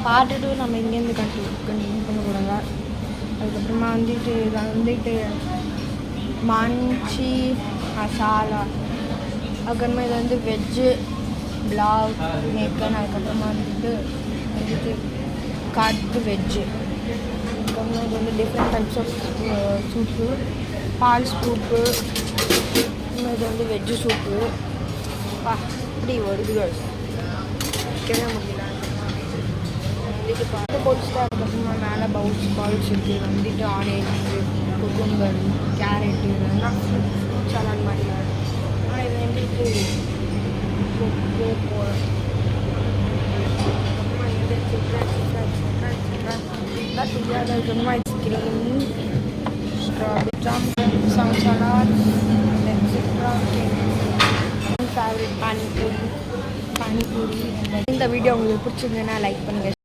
பார்த்துட்டு நம்ம இங்கேருந்து கண்டினியூ பண்ணக்கூடாது. அதுக்கப்புறமா வந்துட்டு மஞ்சி மசாலா, அதுக்கப்புறமா இது வந்து வெஜ்ஜு பிளாக் மேக்கன், அதுக்கப்புறமா வந்துட்டு காட்டு வெஜ்ஜு, அதுக்கப்புறமா இது வந்து டிஃப்ரெண்ட் டைப்ஸ் ஆஃப் சூப்பு, பால் சூப்பு, இது வந்து வெஜ்ஜு சூப்பு. இப்படி வருது வைக்கவே முடியல. வந்துட்டு பார்த்து போச்சுட்டு அதுக்கப்புறமா மேலே பால்ஸ் இருக்குது. வந்துட்டு ஆரேஞ்சு, குக்கும்பர், கேரட்டு, இதெல்லாம் ஃப்ரூட் சாலாட் மாதிரி. ஆனால் இது வந்துட்டு அதுக்கப்புறமா இது அதுக்கப்புறமா ice cream, strawberry jam, salad, etcetera. Favourite panipuri. இந்த வீடியோ உங்களுக்கு பிடிச்சிருந்ததுன்னா லைக் பண்ணுங்கள்.